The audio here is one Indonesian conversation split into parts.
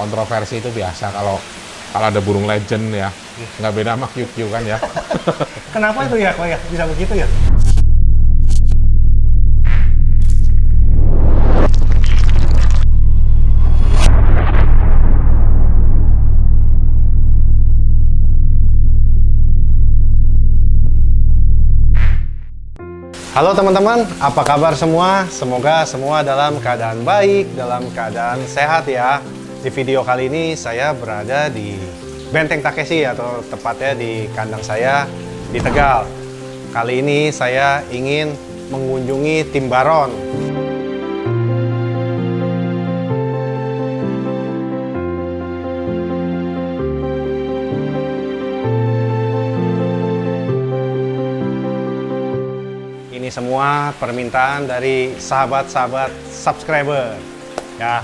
kontroversi itu biasa kalau ada burung legend ya. Nggak beda sama QQ kan ya. Kenapa itu ya kok ya bisa begitu ya? Halo teman-teman, apa kabar semua? Semoga semua dalam keadaan baik, dalam keadaan sehat ya. Di video kali ini saya berada di Benteng Takeshi atau tepatnya di kandang saya di Tegal. Kali ini saya ingin mengunjungi tim Baron. Ini semua permintaan dari sahabat-sahabat subscriber. Ya,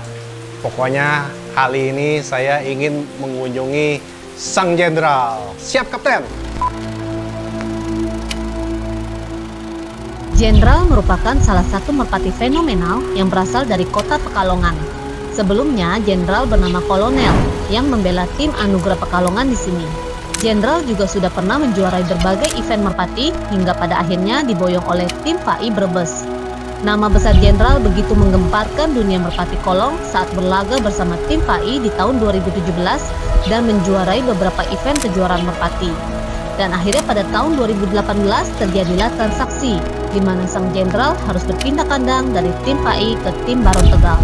pokoknya kali ini saya ingin mengunjungi Sang Jenderal. Siap, Kapten? Jenderal merupakan salah satu merpati fenomenal yang berasal dari kota Pekalongan. Sebelumnya, Jenderal bernama Kolonel yang membela tim Anugerah Pekalongan di sini. Jenderal juga sudah pernah menjuarai berbagai event merpati hingga pada akhirnya diboyong oleh tim PAI Brebes. Nama besar Jenderal begitu menggemparkan dunia merpati kolong saat berlaga bersama tim PAI di tahun 2017 dan menjuarai beberapa event kejuaraan merpati. Dan akhirnya pada tahun 2018 terjadilah transaksi di mana Sang Jenderal harus berpindah kandang dari tim PAI ke tim Baron Tegal.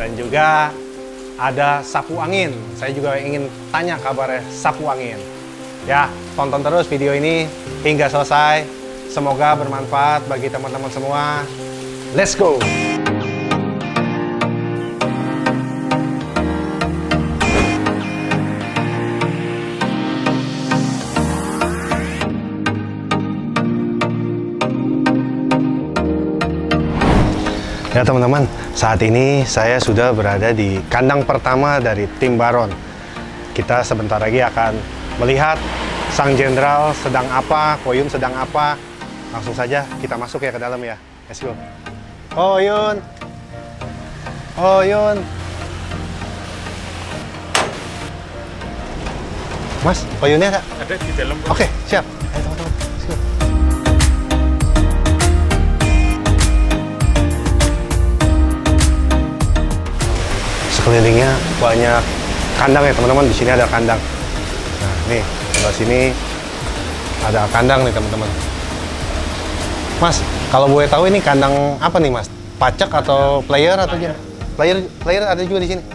Dan juga ada sapu angin. Saya juga ingin tanya kabarnya sapu angin. Ya, tonton terus video ini hingga selesai. Semoga bermanfaat bagi teman-teman semua. Let's go! Ya teman-teman, saat ini saya sudah berada di kandang pertama dari tim Baron. Kita sebentar lagi akan melihat Sang Jenderal sedang apa, Koyun sedang apa. Langsung saja kita masuk ya ke dalam ya. Let's go. Koyun. Koyun. Mas, Koyunnya ada? Ada di dalam. Oke, siap. Ayo teman-teman, let's go. Sekelilingnya banyak kandang ya teman-teman. Di sini ada kandang. Nah, nih sebelah sini ada kandang nih teman-teman. Mas, kalau boleh tahu ini kandang apa nih Mas? Pacak atau player atau gimana? Player ada juga di sini.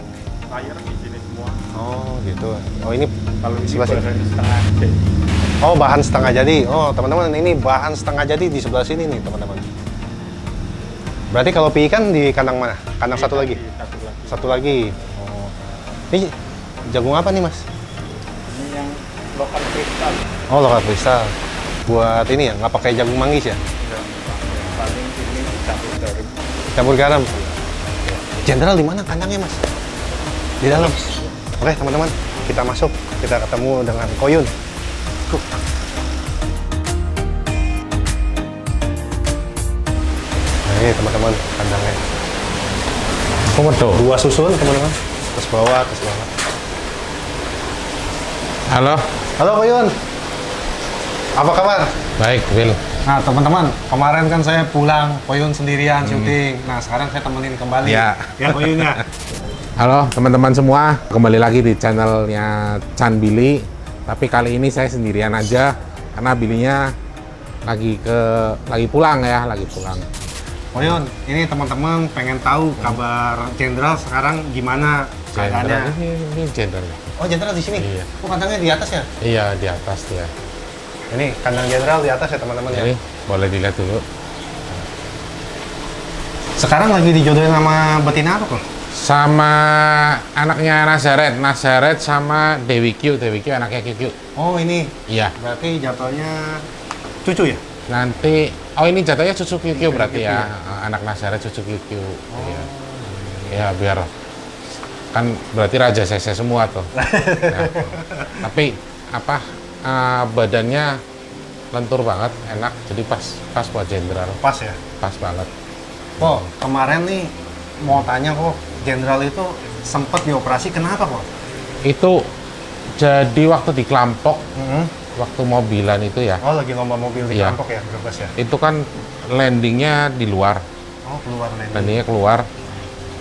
Player di sini semua. Oh gitu. Oh ini Kalau di sebelah sini. setengah jadi. Oh bahan setengah jadi. Oh teman-teman ini bahan setengah jadi di sebelah sini nih teman-teman. Berarti kalau pi ikan di kandang mana? Kandang satu lagi. Satu lagi. Oh. Ini jagung apa nih Mas? Ini yang lokal kristal. Oh lokal kristal. Buat ini ya, nggak pakai jagung manggis ya? Paling ini campur garam. Campur garam. Jenderal di mana kandangnya Mas? Di dalam. Oke teman-teman, kita masuk. Kita ketemu dengan Koyun. Nah ini teman-teman kandangnya. Komodo. Dua susun teman-teman. Atas bawah, atas bawah. Halo. Halo Koyun. Apa kabar? Baik, Will. Nah teman-teman, kemarin kan saya pulang, Koyun sendirian syuting. Nah sekarang saya temenin kembali. Ya. Ya Koyunnya. Halo teman-teman semua, kembali lagi di channelnya Chan Billy. Tapi kali ini saya sendirian aja karena Billy-nya lagi pulang ya, lagi pulang. Koyun, ini teman-teman pengen tahu kabar Jenderal sekarang gimana keadaannya. Ini Jenderal. Oh Jenderal di sini? Iya. Oh kandangnya di atas ya? Iya, di atas dia. Ini kandang Jenderal di atas ya teman-teman ya? Ini boleh dilihat dulu. Sekarang lagi dijodohin sama betina apa kok? Sama anaknya Nazaret sama Dewi Q anaknya QQ. Oh ini, Iya. berarti jatuhnya cucu ya? Nanti, oh ini jatuhnya cucu QQ berarti QQ ya. ya? Anak Nazaret cucu QQ. Oh. Iya. Ya biar kan berarti raja sese semua tuh. Ya. Tapi apa badannya lentur banget, enak. Jadi pas buat Jenderal. Pas ya? Pas banget. Kok kemarin nih mau tanya kok, Jenderal itu sempat dioperasi, kenapa kok? Itu jadi waktu di Klampok, waktu mobilan itu ya. Oh, lagi lomba mobil di Iya. Klampok ya, Brebes ya? Itu kan landingnya di luar, Oh, keluar landing. landingnya keluar.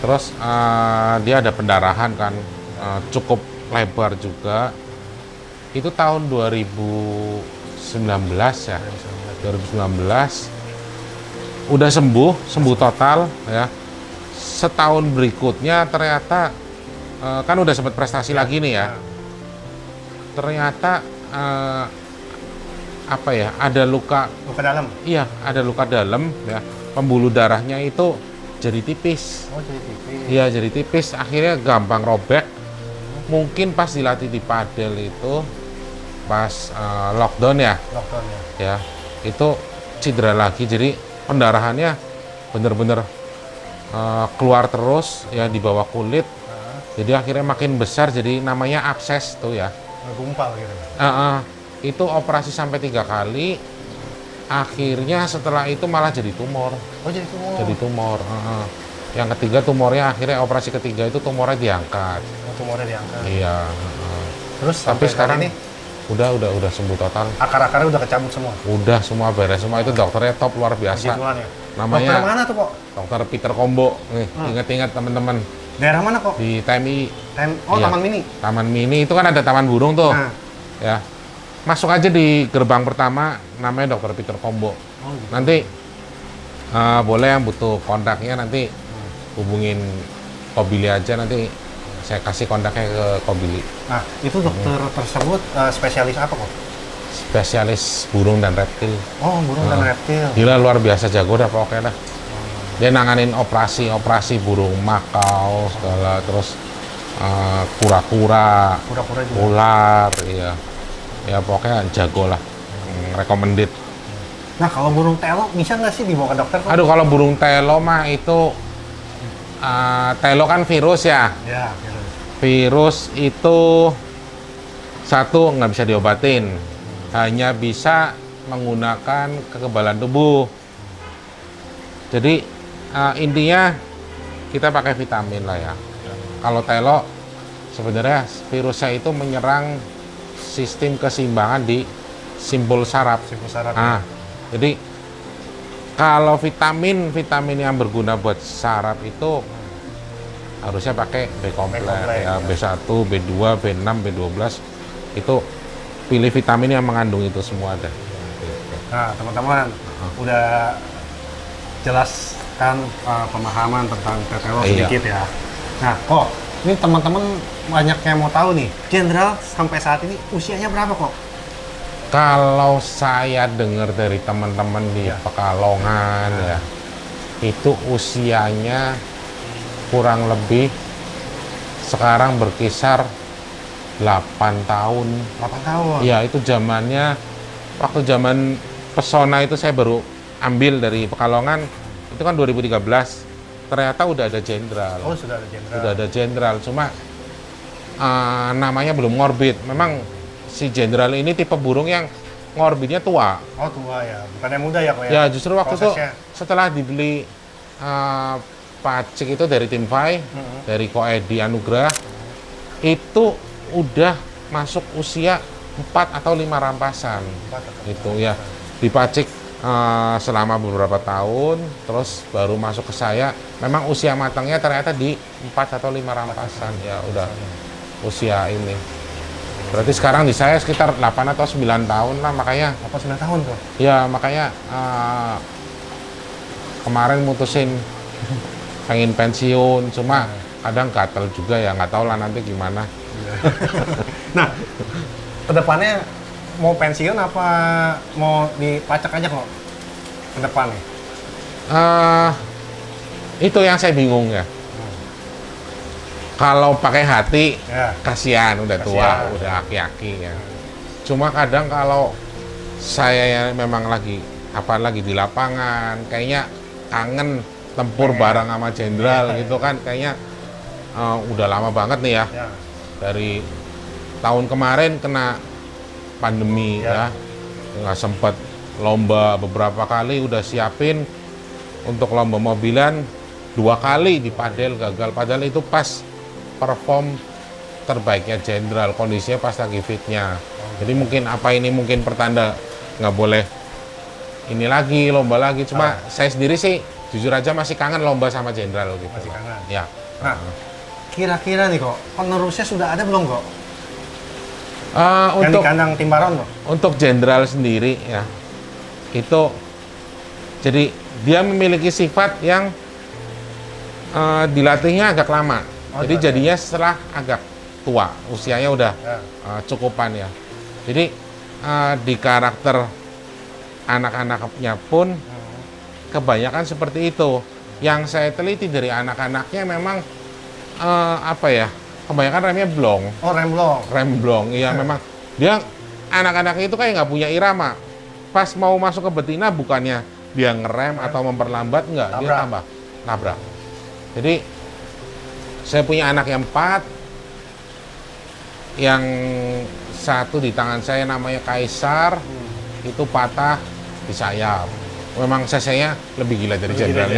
Terus dia ada pendarahan kan, cukup lebar juga. Itu tahun 2019 ya, 2019. Udah sembuh total ya. Setahun berikutnya ternyata kan udah sempat prestasi lagi nih ya. Ternyata apa ya, ada luka. Luka dalam? Iya, ada luka dalam ya. Pembuluh darahnya itu jadi tipis. Oh, jadi tipis. Iya, jadi tipis. Akhirnya gampang robek. Mungkin pas dilatih di padel itu pas lockdown ya. Lockdown ya? Ya, itu cedera lagi. Jadi pendarahannya bener-bener keluar terus ya di bawah kulit. Jadi akhirnya makin besar, jadi namanya abses tuh ya. Gumpal gitu? Itu operasi sampai 3 kali. Akhirnya setelah itu malah jadi tumor. Oh, jadi tumor? Jadi tumor. Yang ketiga tumornya, akhirnya operasi ketiga itu tumornya diangkat. Oh, tumornya diangkat? Iya. Terus Tapi sekarang ini udah sembuh total. akar-akarnya udah kecabut semua? Udah semua beres semua. Itu dokternya top, luar biasa. Begituan ya? Namanya Dokter mana tuh kok? Dokter Peter Kombo. Nih, ingat-ingat teman-teman, Daerah mana kok? di TMI. Oh, Iya. Taman Mini? Taman Mini itu kan ada taman burung tuh. Nah. Ya. Masuk aja di gerbang pertama, namanya Dokter Peter Kombo. Oh, gitu. Nanti boleh yang butuh kontaknya nanti hubungin Kobili aja, nanti saya kasih kontaknya ke Kobili. Nah, itu dokter tersebut spesialis apa kok? Spesialis burung dan reptil. Oh, burung dan reptil. Gila, luar biasa, jago dah pokoknya dah. Dia nanganin operasi burung makau segala, terus kura-kura, Kura-kura juga. ular, iya. Ya pokoknya jago lah. Recommended. Nah, kalau burung telo bisa nggak sih dibawa ke dokter kok? Aduh, kalau burung telo mah itu telo kan virus ya. Ya, gitu. Virus itu satu nggak bisa diobatin, hanya bisa menggunakan kekebalan tubuh. Jadi intinya kita pakai vitamin lah ya. Kalau telo sebenarnya virusnya itu menyerang sistem keseimbangan di simpul saraf. Simpul saraf. Nah, jadi kalau vitamin yang berguna buat saraf itu harusnya pakai B-kompleks ya, B1, B2, B6, B12. Itu pilih vitamin yang mengandung itu semua ada. Nah, teman-teman, udah jelaskan pemahaman tentang tetelo sedikit ya. Nah, kok ini teman-teman banyak yang mau tahu nih, Jenderal sampai saat ini usianya berapa kok? Kalau saya dengar dari teman-teman di Pekalongan ya, itu usianya kurang lebih sekarang berkisar 8 tahun. 8 tahun? Iya, itu zamannya, waktu zaman Pesona itu saya baru ambil dari Pekalongan, itu kan 2013. Ternyata udah ada jenderal. Oh, sudah ada jenderal. Sudah ada jenderal, cuma namanya belum ngorbit. Memang si jenderal ini tipe burung yang ngorbitnya tua. Oh, tua ya, bukannya muda ya kok ya? Ya, justru waktu prosesnya. itu setelah dibeli pacik itu dari tim Fai, dari Ko Edi Anugrah, itu udah masuk usia 4 atau 5 rampasan. 4 atau 5 Itu ya, dipacik selama beberapa tahun, terus baru masuk ke saya. Memang usia matangnya ternyata di 4 atau 5 rampasan. Ya udah usia ini. Berarti sekarang di saya sekitar 8 atau 9 tahun lah, makanya. Apa 9 tahun tuh? Ya makanya kemarin mutusin pengen pensiun, cuma kadang gatel juga ya, nggak tahu lah nanti gimana. Nah, kedepannya mau pensiun apa mau dipacak aja kok ke depan nih? Itu yang saya bingung ya. Kalau pakai hati, Ya. kasihan udah tua, udah aki-aki ya. Cuma kadang kalau saya memang lagi di lapangan, kayaknya kangen tempur bareng sama jenderal gitu kan, kayaknya udah lama banget nih ya. Ya. Dari tahun kemarin kena pandemi ya, nggak sempet lomba beberapa kali, udah siapin untuk lomba mobilan 2 kali di padel gagal, padahal itu pas perform terbaiknya Jenderal, kondisinya pas lagi fitnya. Jadi mungkin mungkin pertanda nggak boleh ini lagi, lomba lagi. Cuma saya sendiri sih jujur aja masih kangen lomba sama Jenderal gitu. Masih kangen? Ya. Nah, kira-kira nih kok, penerusnya sudah ada belum kok? Yang Untuk di kandang Timbaron kok? Untuk Jenderal sendiri ya, itu jadi dia memiliki sifat yang dilatihnya agak lama. Jadi jadinya setelah agak tua, usianya udah cukupan ya. Jadi di karakter anak-anaknya pun kebanyakan seperti itu. Yang saya teliti dari anak-anaknya memang kebanyakan remnya blong. Oh, rem blong. Rem blong, iya memang dia anak-anaknya itu kayak nggak punya irama. Pas mau masuk ke betina bukannya dia ngerem atau memperlambat, enggak, dia tambah nabrak. Jadi saya punya anak yang 4, yang satu di tangan saya namanya Kaisar, itu patah di sayap. Memang cc-nya lebih gila dari Jenderal.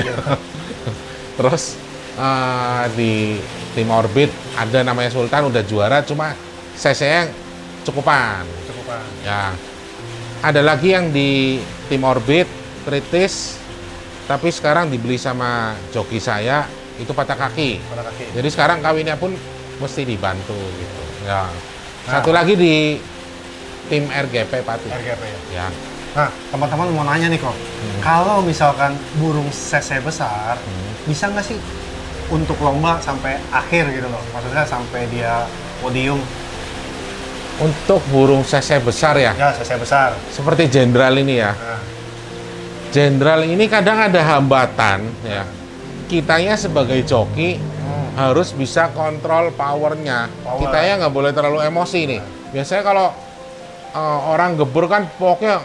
Terus di tim orbit ada namanya Sultan, udah juara, cuma cc-nya cukupan. Ya. Ada lagi yang di tim orbit kritis, tapi sekarang dibeli sama joki saya, itu patah kaki. Jadi sekarang kawinnya pun mesti dibantu gitu. Ya. Satu lagi di tim RGP Pati. RGP ya. Nah, teman-teman mau nanya nih kok, kalau misalkan burung cc besar, bisa nggak sih untuk lomba sampai akhir gitu loh? Maksudnya sampai dia podium. Untuk burung cc besar ya? Ya, cc besar. Seperti Jenderal ini ya. Jenderal ini kadang ada hambatan ya. Kitanya sebagai joki harus bisa kontrol powernya. Kitanya nggak boleh terlalu emosi nih. Biasanya kalau orang gebur kan pokoknya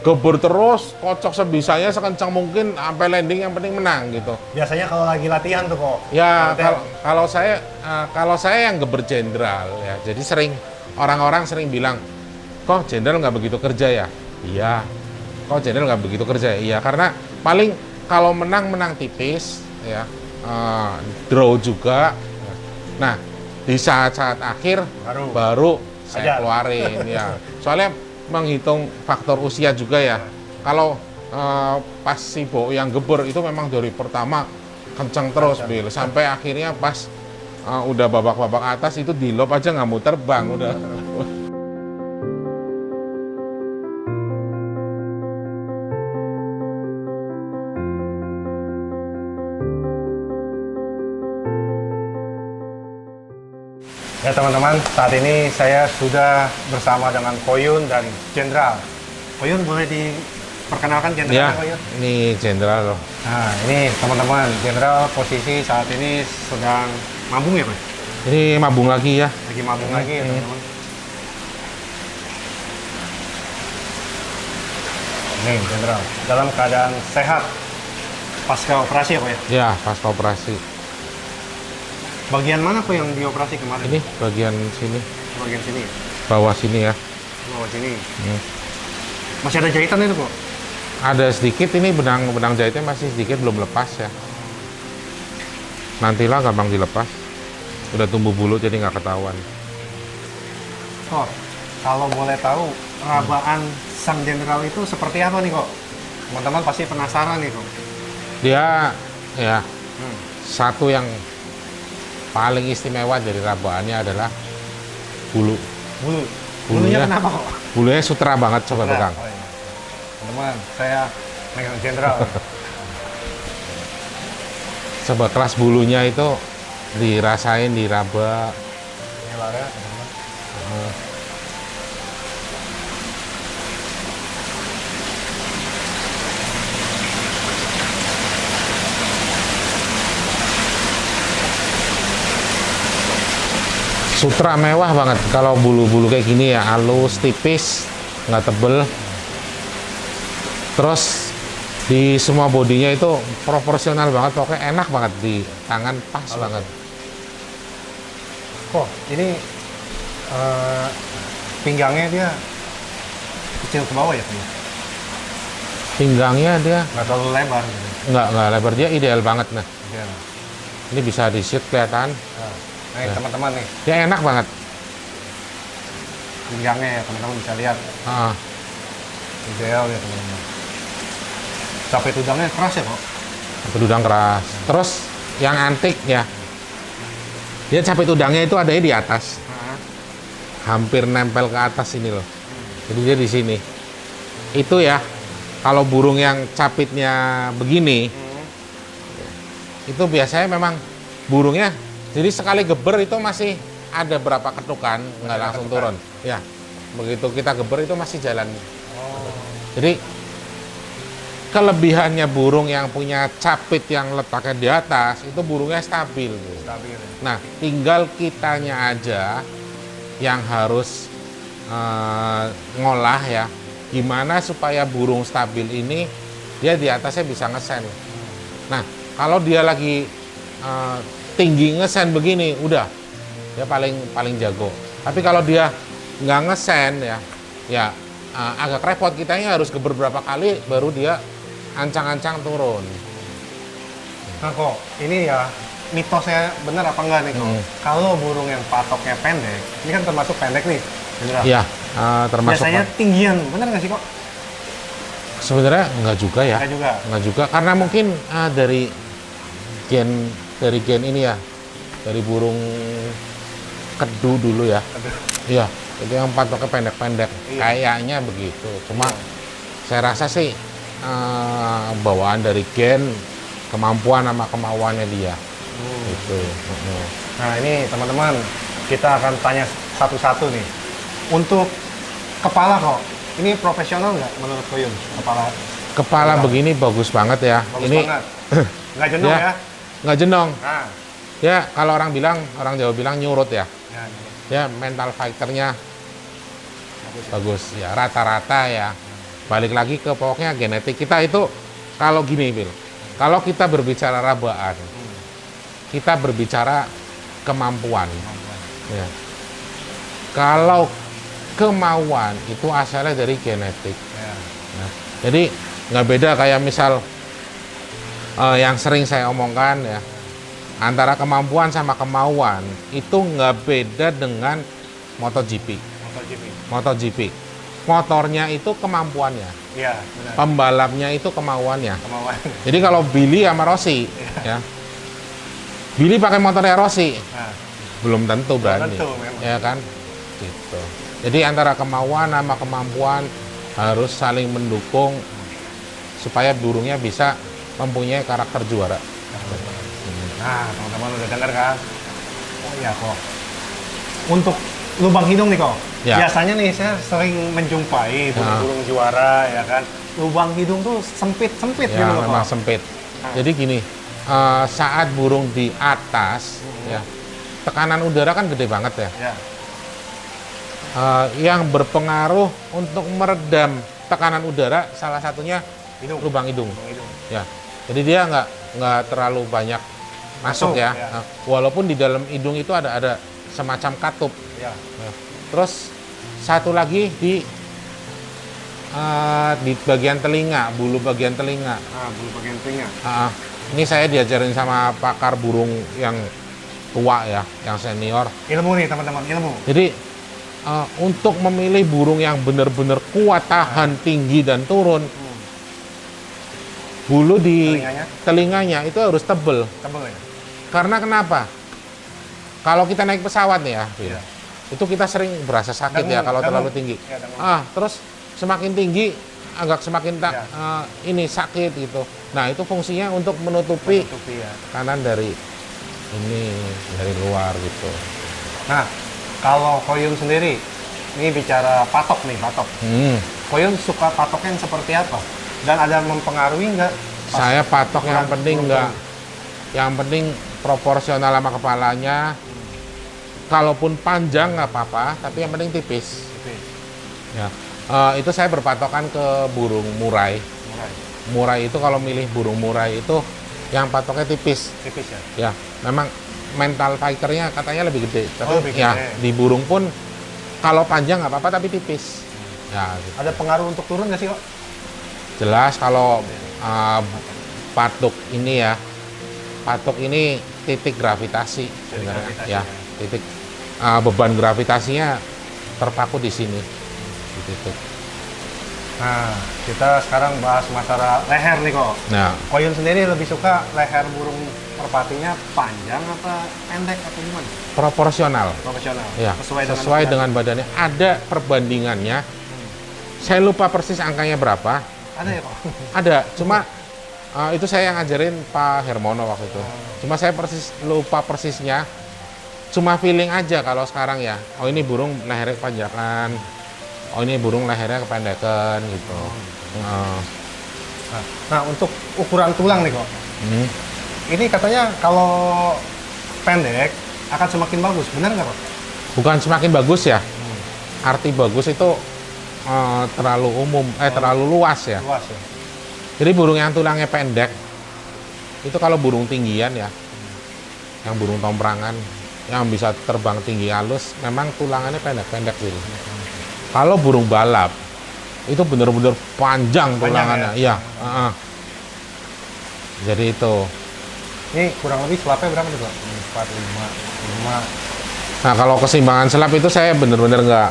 gebur terus, kocok sebisanya sekencang mungkin sampai landing, yang penting menang gitu. Biasanya kalau lagi latihan tuh kok. Ya kalau saya yang gebur Jenderal ya. Jadi orang-orang sering bilang, kok Jenderal nggak begitu kerja ya? Iya. Kok Jenderal nggak begitu kerja? Iya, karena paling kalau menang tipis ya, draw juga. Nah, di saat-saat akhir baru saya keluarin ya. Soalnya menghitung faktor usia juga ya. Kalau pas si Bo yang gebur itu memang dari pertama kenceng terus Bil, sampai akhirnya pas udah babak-babak atas itu di lob aja nggak mau terbang udah. Ya teman-teman, saat ini saya sudah bersama dengan Koyun dan Jenderal. Koyun boleh diperkenalkan Jenderal? Ya, ini Jenderal loh. Nah ini teman-teman, Jenderal posisi saat ini sedang mabung ya Pak? Ini mabung lagi ya. Lagi mabung lagi ya teman-teman. Ini Jenderal, dalam keadaan sehat pasca operasi ya Pak ya? Ya, pasca operasi. Bagian mana Pak yang dioperasi kemarin? Ini bagian sini. Bagian sini? Bawah sini ya. Bawah sini? Masih ada jahitan itu Pak? Ada sedikit, ini benang jahitnya masih sedikit, belum lepas ya. Nantilah gampang dilepas. Udah tumbuh bulu jadi nggak ketahuan. Oh, kalau boleh tahu, rabaan sang Jenderal itu seperti apa nih kok? Teman-teman pasti penasaran nih kok. Dia ya satu yang paling istimewa dari rabaannya adalah bulu. Bulunya kenapa kok? Bulunya sutra banget, coba pegang. Oh, iya. Teman-teman, saya megang Jenderal. Coba kelas bulunya itu dirasain di raba. Ini lara, teman-teman. Sutra mewah banget. Kalau bulu-bulu kayak gini ya, halus, tipis, nggak tebel. Terus di semua bodinya itu proporsional banget, pokoknya enak banget di tangan, pas banget. Kok ini pinggangnya dia kecil ke bawah ya Pak? Pinggangnya dia Nggak terlalu lebar gitu. nggak lebar, dia ideal banget. Nah, Iya. ini bisa di shoot kelihatan. Nah, nih teman-teman nih, Dia enak banget. pinggangnya ya teman-teman bisa lihat. Ah, Ideal ya teman-teman. Capit udangnya keras ya kok. udang keras. Terus yang antik ya, dia capit udangnya itu adanya di atas, hampir nempel ke atas ini loh. Jadi dia di sini. Itu ya, kalau burung yang capitnya begini, itu biasanya memang burungnya. Jadi sekali geber itu masih ada berapa ketukan, nggak langsung turun. Ya, begitu kita geber itu masih jalan. Jadi kelebihannya burung yang punya capit yang letaknya di atas itu burungnya stabil. Stabil ya. Nah, tinggal kitanya aja yang harus ngolah ya, gimana supaya burung stabil ini dia di atasnya bisa ngesen. Nah, kalau dia lagi tinggi ngesen begini, udah dia paling jago. Tapi kalau dia nggak ngesen ya agak repot, kitanya harus geber berapa kali baru dia ancang-ancang turun. Nah kok, ini ya mitosnya bener apa enggak nih kok? Kalau burung yang patoknya pendek, ini kan termasuk pendek nih. Beneran. Iya, termasuk. Biasanya tinggian, bener nggak sih kok? Sebenarnya enggak juga ya. Enggak juga. Enggak juga, karena mungkin dari gen ini ya, dari burung kedu dulu ya. Aduh. Iya, itu yang patoknya pendek-pendek. Iya. Kayaknya begitu. Cuma saya rasa sih bawaan dari gen, kemampuan sama kemauannya dia. Gitu. Nah ini teman-teman, kita akan tanya satu-satu nih. Untuk kepala kok, ini profesional nggak menurut Koyun? Kepala begini bagus banget ya. Bagus Ini banget. Nggak jenuh Ya. ya? nggak jenong. Nah, Ya, kalau orang Jawa bilang nyurut ya. ya, Ya, mental fighternya bagus ya, rata-rata ya. Balik lagi ke pokoknya genetik kita itu. Kalau gini Bil, kalau kita berbicara rabaan, kita berbicara kemampuan ya. Kalau kemauan itu asalnya dari genetik. ya. Nah, jadi nggak beda kayak misal yang sering saya omongkan ya, antara kemampuan sama kemauan itu nggak beda dengan MotoGP. MotoGP, motornya itu kemampuannya, Iya, benar. pembalapnya itu kemauannya. Kemauan. Jadi kalau Billy sama Rossi, ya, Billy pakai motornya Rossi, Nah, belum tentu berani, tentu, memang. ya kan? Gitu. Jadi antara kemauan sama kemampuan harus saling mendukung supaya burungnya bisa mempunyai karakter juara. nah teman-teman udah dengar kan? Oh iya kok. Untuk lubang hidung nih kok. Ya. Biasanya nih saya sering menjumpai burung-burung juara ya kan. Lubang hidung tuh sempit-sempit Ya, gitu loh memang kok. sempit. Jadi gini, saat burung di atas, ya, tekanan udara kan gede banget ya. Ya. Yang berpengaruh untuk meredam tekanan udara, salah satunya Hidung. lubang hidung. Lubang hidung. Ya, jadi dia nggak terlalu banyak masuk ya. ya. Nah, walaupun di dalam hidung itu ada semacam katup. Ya. Nah, terus satu lagi di bagian telinga, bulu bagian telinga. Nah, bulu bagian telinga. Ini saya diajarin sama pakar burung yang tua ya, yang senior. Ilmu nih teman-teman, ilmu. Jadi untuk memilih burung yang benar-benar kuat, tahan, tinggi dan turun, bulu di telinganya itu harus tebel. Tebel ya? Karena kenapa? Kalau kita naik pesawat nih ya, Phil, Iya. itu kita sering berasa sakit ya kalau terlalu tinggi. Ya, dengung. Terus semakin tinggi, agak semakin Ya. ini sakit gitu. Nah itu fungsinya untuk menutupi Tutupi ya. kanan dari ini, dari luar gitu. Nah, kalau Koyun sendiri, ini bicara patok nih, patok. Koyun suka patoknya yang seperti apa? Dan ada mempengaruhi nggak? Saya patok yang ukuran penting burung? nggak, yang penting proporsional sama kepalanya. Kalaupun panjang nggak apa-apa, tapi yang penting tipis. Ya, itu saya berpatokan ke burung murai. Murai itu kalau milih burung murai itu yang patoknya tipis. Tipis ya? Ya, memang mental fighternya katanya lebih gede. Tapi lebih ya gede. di burung pun kalau panjang nggak apa-apa tapi tipis. Ya, gitu. Ada pengaruh untuk turun nggak sih kok? Jelas kalau patuk ini ya, patuk ini titik gravitasi sebenarnya ya, titik beban gravitasinya terpaku di sini, di titik. Nah, kita sekarang bahas masalah leher nih kok. Nah, Koyun sendiri lebih suka leher burung merpatinya panjang apa pendek atau gimana? proporsional. Profesional. Ya, Sesuai sesuai dengan dengan badannya. Ada perbandingannya. Saya lupa persis angkanya berapa. ada ya kok. Ada, cuma itu saya yang ngajarin Pak Hermono waktu itu. Cuma saya lupa persisnya. Cuma feeling aja kalau sekarang ya. Oh ini burung lehernya kepanjangan. Oh ini burung lehernya kependekan gitu. Nah, untuk ukuran tulang nih kok. Ini katanya kalau pendek akan semakin bagus. Benar nggak kok? Bukan semakin bagus ya. Arti bagus itu terlalu umum, terlalu luas ya. Luas ya. Jadi burung yang tulangnya pendek itu kalau burung tinggian ya, yang burung tomperangan yang bisa terbang tinggi halus, memang tulangannya pendek-pendek gitu. Kalau burung balap itu benar-benar panjang tulangannya, iya. Jadi itu. Ini kurang lebih selapnya berapa nih Pak? 4, 5. Nah kalau keseimbangan selap itu saya benar-benar nggak,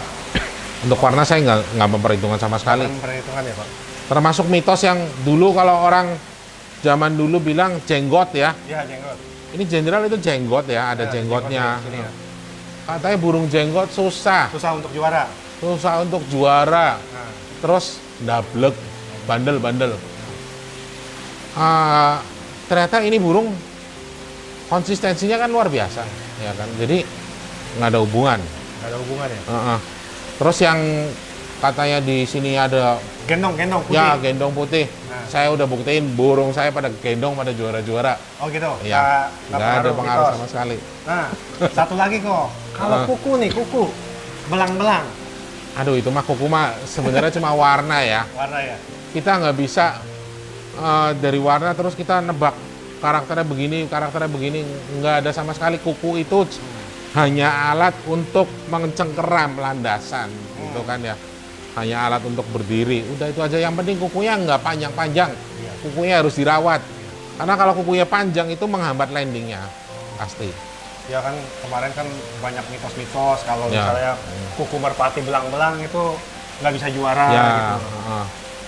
untuk warna saya nggak memperhitungkan sama sekali. Perhitungan ya Pak? Termasuk mitos yang dulu kalau orang zaman dulu bilang jenggot ya. Iya, jenggot. Ini jenderal itu jenggot ya, ada jenggotnya. Sini ya. Katanya burung jenggot susah Susah untuk juara. susah untuk juara. Nah, Terus ndablek, bandel-bandel. Ternyata ini burung konsistensinya kan luar biasa, ya kan. Jadi nggak ada hubungan. nggak ada hubungan ya? Terus yang katanya di sini ada Gendong putih. ya gendong putih. Nah. Saya udah buktiin burung saya pada gendong, pada juara-juara. Oh gitu? Ya, nggak ada pengaruh mitos. sama sekali. Nah, satu lagi kok. Kalau kuku nih, kuku. Belang-belang. Aduh, itu mah kuku mah sebenarnya cuma warna ya. Warna ya? Kita nggak bisa dari warna terus kita nebak karakternya begini, nggak ada sama sekali. Kuku itu hanya alat untuk mencengkeram landasan, gitu kan ya. Hanya alat untuk berdiri. Udah itu aja. Yang penting kukunya nggak panjang-panjang. Kukunya harus dirawat. Karena kalau kukunya panjang itu menghambat landingnya, pasti. Ya kan kemarin kan banyak mitos-mitos kalau Ya. misalnya kuku merpati belang-belang itu nggak bisa juara Ya,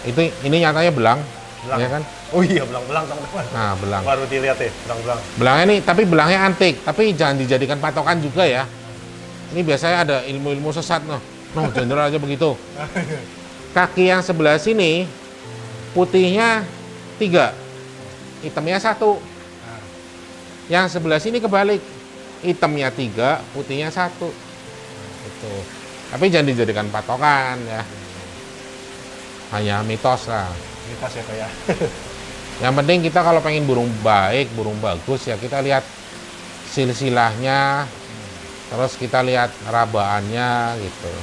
gitu. ini nyatanya belang, Belang. ya kan? Oh iya, belang-belang teman-teman. Nah, belang. Baru dilihat ya, belang-belang. Belangnya ini, tapi belangnya antik, tapi jangan dijadikan patokan juga ya. Ini biasanya ada ilmu-ilmu sesat noh. Noh, jenderal aja begitu. Kaki yang sebelah sini putihnya 3, hitamnya 1. Yang sebelah sini kebalik, hitamnya 3, putihnya 1. Itu. Tapi jangan dijadikan patokan ya. Hanya mitos lah. Mitos ya Kak ya. Yang penting kita kalau pengen burung baik, burung bagus ya kita lihat silsilahnya, terus kita lihat rabaannya gitu.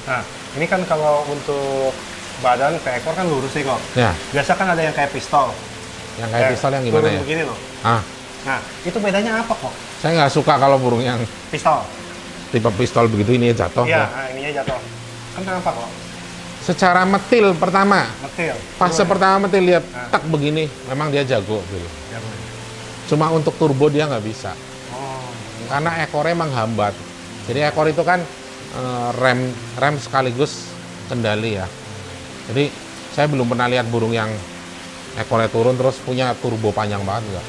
Nah, ini kan kalau untuk badan ke ekor kan lurus nih kok. Ya, Biasa kan ada yang kayak pistol. yang kayak pistol yang gimana turun ya? begini loh. Nah, itu bedanya apa kok? saya nggak suka kalau burung yang Pistol. tipe pistol begitu ini jatuh. Iya, Ya. nah, ininya jatuh. Kan kenapa kok? Secara metil pertama, Metil. fase Turun. pertama metil lihat Nah. tak begini, memang dia jago gitu. Ya, Bu. Cuma untuk turbo dia nggak bisa, Oh, karena ekornya menghambat. Jadi ekor itu kan rem sekaligus kendali ya. Jadi saya belum pernah lihat burung yang ekornya turun terus punya turbo panjang banget enggak.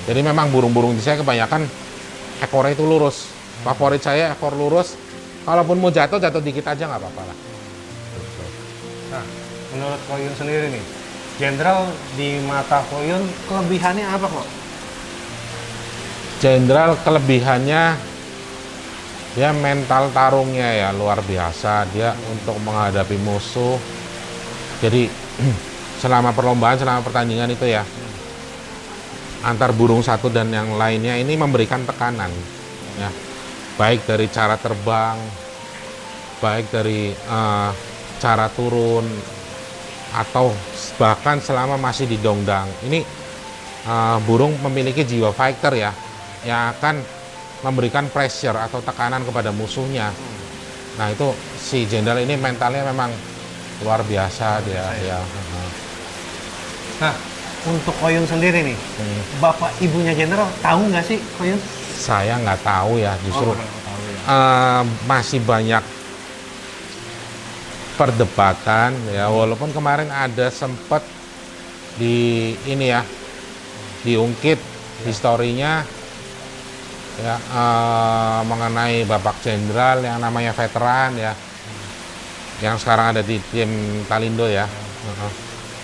Jadi memang burung-burung di saya kebanyakan ekornya itu lurus. Favorit saya ekor lurus. Kalaupun mau jatuh dikit aja nggak apa-apa lah. Gitu. nah, menurut Koyun sendiri nih, jenderal di mata Koyun kelebihannya apa kok? Jenderal kelebihannya dia mental tarungnya ya luar biasa. Dia untuk menghadapi musuh. Jadi selama perlombaan, selama pertandingan itu ya, antar burung satu dan yang lainnya ini memberikan tekanan ya, baik dari cara terbang, baik dari cara turun, atau bahkan selama masih di dongdang. Ini burung memiliki jiwa fighter ya, yang akan memberikan pressure atau tekanan kepada musuhnya. Nah itu si jenderal ini mentalnya memang luar biasa dia ya. Nah, untuk Koyun sendiri nih, bapak ibunya Jenderal tahu nggak sih Koyun? Saya nggak tahu ya, justru nggak tahu ya. masih banyak perdebatan ya, walaupun kemarin ada sempat di ini ya, diungkit historinya ya, mengenai Bapak Jenderal yang namanya veteran ya, yang sekarang ada di tim Talindo ya.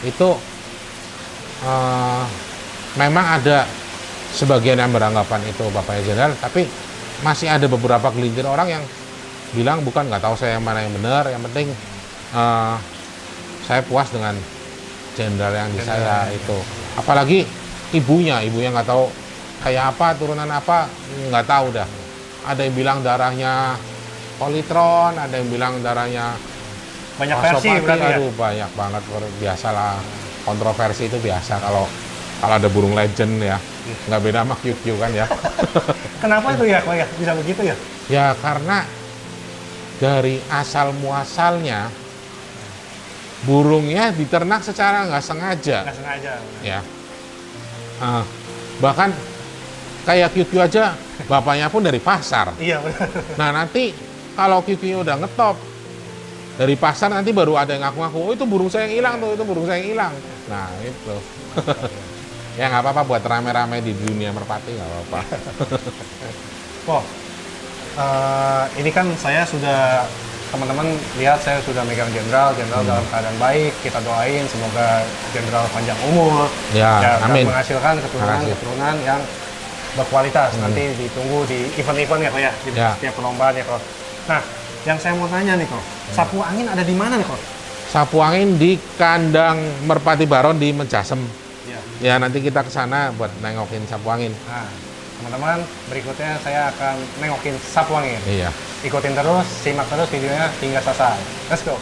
Itu memang ada sebagian yang beranggapan itu Bapaknya Jenderal, tapi masih ada beberapa gelintir orang yang bilang bukan, nggak tahu saya yang mana yang benar, yang penting saya puas dengan jenderal yang di saya itu. Apalagi ibunya nggak tahu kayak apa, turunan apa, nggak tahu dah. Ada yang bilang darahnya Politron, ada yang bilang darahnya Banyak versi Pasopati. berarti ya? Aduh, banyak banget, biasalah, kontroversi itu biasa kalau ada burung legend ya, nggak beda sama QQ kan ya. Kenapa itu ya, Ko ya? Bisa begitu ya? Ya karena dari asal muasalnya burungnya diternak secara nggak sengaja Nggak sengaja. ya. Bahkan kayak QQ aja bapaknya pun dari pasar. Iya benar. Nah nanti kalau QQ udah ngetop dari pasar, nanti baru ada yang ngaku-ngaku, oh itu burung saya yang hilang tuh, itu burung saya yang hilang. Nah itu. Ya nggak apa-apa buat rame-rame di dunia merpati, nggak apa-apa. Wow. Ini kan saya sudah, teman-teman lihat saya sudah megang Jenderal dalam keadaan baik. Kita doain semoga Jenderal panjang umur, Ya, dan amin. menghasilkan keturunan yang berkualitas. Nanti ditunggu di event-event ya, Ko ya, di Ya. setiap perlombaan ya, Ko. Nah, yang saya mau tanya nih, Ko, sapu angin ada di mana nih, Ko? Sapu angin di kandang Merpati Baron di Menjasem. Iya. Ya nanti kita ke sana buat nengokin sapu angin. Nah, teman-teman, berikutnya saya akan nengokin sapu angin. Iya. Ikutin terus, simak terus videonya hingga selesai. Let's go!